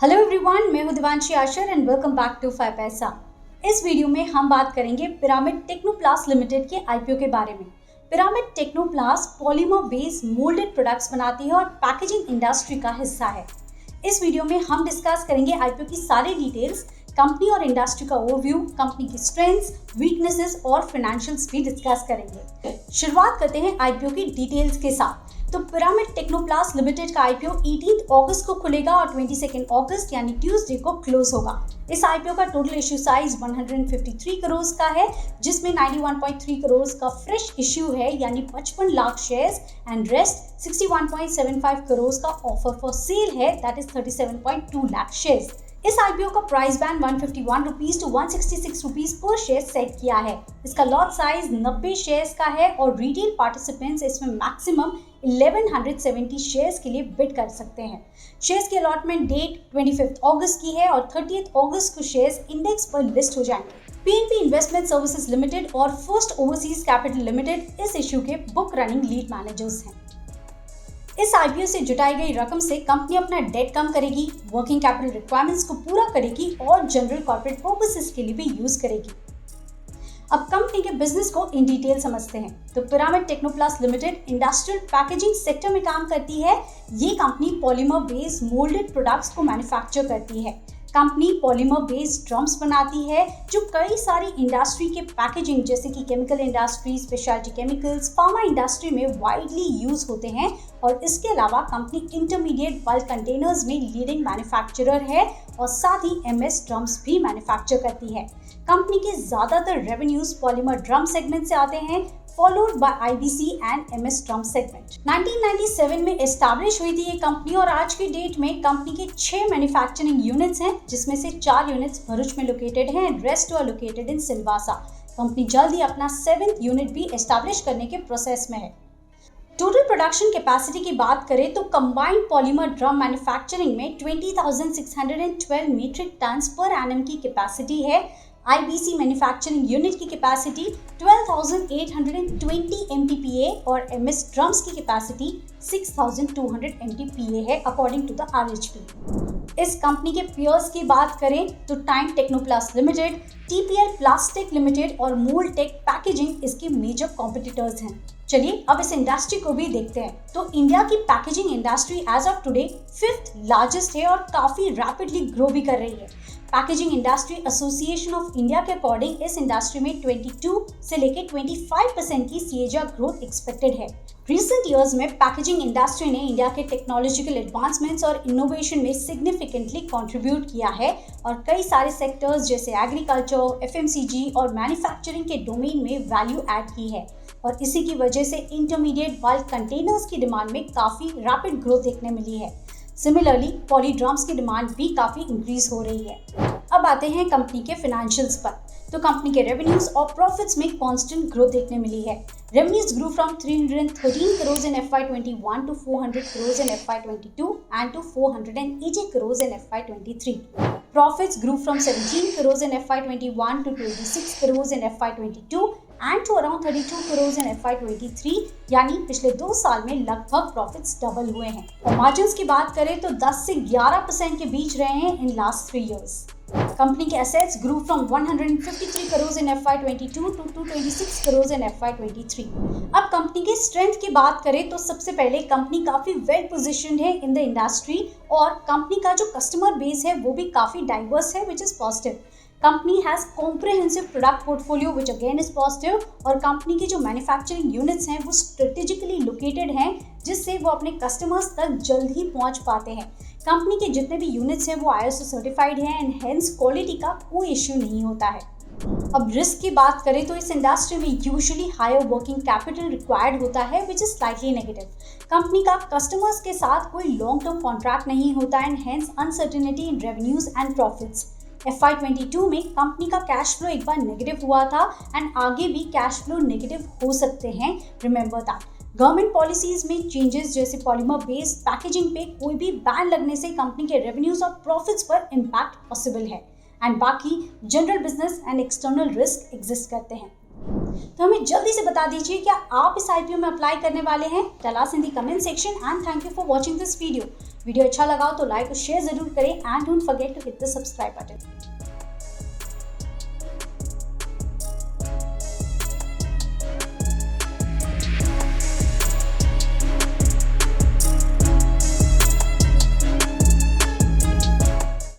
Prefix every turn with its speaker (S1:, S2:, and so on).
S1: Hello everyone, मैं हूं Divanshi Ashar and welcome back to 5 paisa. इस वीडियो में हम बात करेंगे पिरामिड टेक्नोप्लास्ट लिमिटेड के आईपीओ के बारे में। Pyramid Technoplast polymer based moulded products बनाती है और पैकेजिंग इंडस्ट्री का हिस्सा है। इस वीडियो में हम डिस्कस करेंगे आईपीओ की सारी डिटेल्स, कंपनी और इंडस्ट्री का ओवरव्यू, कंपनी की स्ट्रेंथ्स, वीकनेसेस और फाइनेंशियल्स भी डिस्कस करेंगे। शुरुआत करते हैं आईपीओ की डिटेल्स के साथ। तो पिरामिड टेक्नोप्लास्ट लिमिटेड का आईपीओ 18 अगस्त को खुलेगा और 22 अगस्त यानी ट्यूसडे को क्लोज होगा। इस आईपीओ का टोटल इश्यू साइज 153 करोड़ का है, जिसमें 91.3 करोड़ का फ्रेश इश्यू है यानी 55 lakh shares and rest 61.75 crore का ऑफर फॉर सेल है, दैट इज 37.2 लाख शेयर्स। इस आईपीओ का price band 151 rupees to 166 rupees per share set किया है। इसका लॉट साइज 90 शेयर्स का है और रिटेल पार्टिसिपेंट्स इसमें मैक्सिमम 1170 शेयर्स के लिए बिड कर सकते हैं। शेयर्स की अलॉटमेंट डेट 25 अगस्त की है और 30 अगस्त को शेयर्स इंडेक्स पर लिस्ट हो जाएंगे। पीएनबी इन्वेस्टमेंट सर्विसेज लिमिटेड और फर्स्ट ओवरसीज कैपिटल लिमिटेड इस इश्यू के बुक रनिंग लीड मैनेजर्स हैं। इस आईपीओ से जुटाई गई रकम से कंपनी अपना डेट कम करेगी, वर्किंग कैपिटल रिक्वायरमेंट्स को पूरा करेगी और जनरल कॉर्पोरेट पर्पसेस के लिए भी यूज करेगी। अब कंपनी के बिजनेस को इन डिटेल समझते हैं। तो pyramid Technoplast limited industrial packaging sector में काम करती है। ये company polymer based moulded products को मैन्युफैक्चर करती है। कंपनी पॉलीमर बेस्ड ड्रम्स बनाती है जो कई सारी इंडस्ट्री के पैकेजिंग जैसे कि chemical industry, speciality chemicals, pharma industry में वाइडली यूज होते हैं। और इसके अलावा कंपनी इंटरमीडिएट बल्क कंटेनर्स में लीडिंग मैन्युफैक्चरर है और साथ ही एमएस ड्रम्स भी मैन्युफैक्चर करती है। कंपनी के ज्यादातर रेवेन्यूज पॉलीमर ड्रम सेगमेंट से आते हैं, followed by IBC and MS drum segment. 1997 में एस्टैब्लिश हुई थी ये कंपनी और आज की डेट में कंपनी के 6 मैन्युफैक्चरिंग यूनिट्स हैं, जिसमें से 4 यूनिट्स भरूच में लोकेटेड हैं and rest are located in Silvassa. Company जल्द ही अपना 7th यूनिट भी एस्टैब्लिश करने के प्रोसेस में है। टोटल प्रोडक्शन कैपेसिटी की बात करें तो कंबाइंड पॉलीमर ड्रम मैन्युफैक्चरिंग में 20,612 मीट्रिक टन्स पर एनम की कैपेसिटी है। आईबीसी मैन्युफैक्चरिंग यूनिट की कैपेसिटी 12,820 MTPA और एमएस ड्रम्स की कैपेसिटी 6,200 MTPA है अकॉर्डिंग टू द RHP। इस कंपनी के पीयर्स की बात करें तो time Technoplast limited, TPL plastic limited और मोल्टेक पैकेजिंग इसके मेजर कॉम्पिटिटर्स हैं। चलिए अब इस इंडस्ट्री को भी देखते हैं। तो इंडिया की packaging industry as of today 5th largest है और काफी रैपिडली ग्रो भी कर रही है। Packaging industry association of India के अकॉर्डिंग इस इंडस्ट्री में 22 से लेकर 25% की सीएजीआर ग्रोथ एक्सपेक्टेड है। रिसेंट ईयर्स में पैकेजिंग इंडस्ट्री ने इंडिया के टेक्नोलॉजिकल एडवांसमेंट्स और इनोवेशन में सिग्निफिकेंटली कंट्रीब्यूट किया है और कई सारे सेक्टर्स जैसे एग्रीकल्चर, एफएमसीजी और मैन्युफैक्चरिंग के डोमेन में वैल्यू ऐड की है और इसी की वजह से इंटरमीडिएट बल्क कंटेनर्स की डिमांड में काफी रैपिड ग्रोथ देखने मिली है। सिमिलरली पॉली ड्रम्स की डिमांड भी काफी इंक्रीज हो रही है। अब आते हैं कंपनी के फाइनेंशियल्स पर। तो कंपनी के रेवेन्यूज और प्रॉफिट्स में कांस्टेंट ग्रोथ देखने मिली है। Revenues grow from 313 crore in FY21 to 400 crores in FY22 and to 480 crores in FY23. Profits grew from 17 crores in FY21 to 26 crores in FY22 and to around 32 crores in FY23, यानी पिछले 2 साल में लगभग profits double हुए हैं। और margins की बात करें तो 10 से 11% के बीच रहे हैं इन लास्ट 3 years। कंपनी के assets grew from 153 crore in FY22 to 226 crore in FY23। अब कंपनी के स्ट्रेंथ की बात करें तो सबसे पहले कंपनी काफी वेल पोजीशन्ड है इन द इंडस्ट्री और कंपनी का जो कस्टमर बेस है वो भी काफी डाइवर्स है, which is positive. Company has comprehensive product portfolio which again is positive और कंपनी की जो मैन्युफैक्चरिंग यूनिट्स हैं वो स्ट्रेटेजिकली लोकेटेड हैं, जिससे वो अपने कस्टमर्स तक जल्द ही पहुंच पाते हैं। कंपनी के जितने भी यूनिट्स हैं वो ISO सर्टिफाइड हैं एंड हेंस क्वालिटी का कोई इश्यू नहीं होता है। अब रिस्क की बात करें तो इस इंडस्ट्री में usually higher working capital required होता है, which is slightly negative. Company का कस्टमर्स के साथ कोई लॉन्ग टर्म कॉन्ट्रैक्ट नहीं होता and hence uncertainty in revenues and profits. FY22 में कंपनी का कैश फ्लो एक बार नेगेटिव हुआ था एंड आगे भी कैश फ्लो नेगेटिव हो सकते हैं, रिमेंबर दैट। गवर्नमेंट पॉलिसीज में चेंजेस जैसे पॉलीमर बेस्ड पैकेजिंग पे कोई भी बैन लगने से कंपनी के रेवेन्यूज और प्रॉफिट्स पर इम्पैक्ट पॉसिबल है एंड बाकी general business and external risk exist करते हैं। तो हमें जल्दी से बता दीजिए क्या आप इस आईपीओ में अप्लाई करने वाले हैं? Tell us in the comment section and thank you for watching this video. Video अच्छा लगा हो तो लाइक और शेयर जरूर करें and don't forget to hit the subscribe button.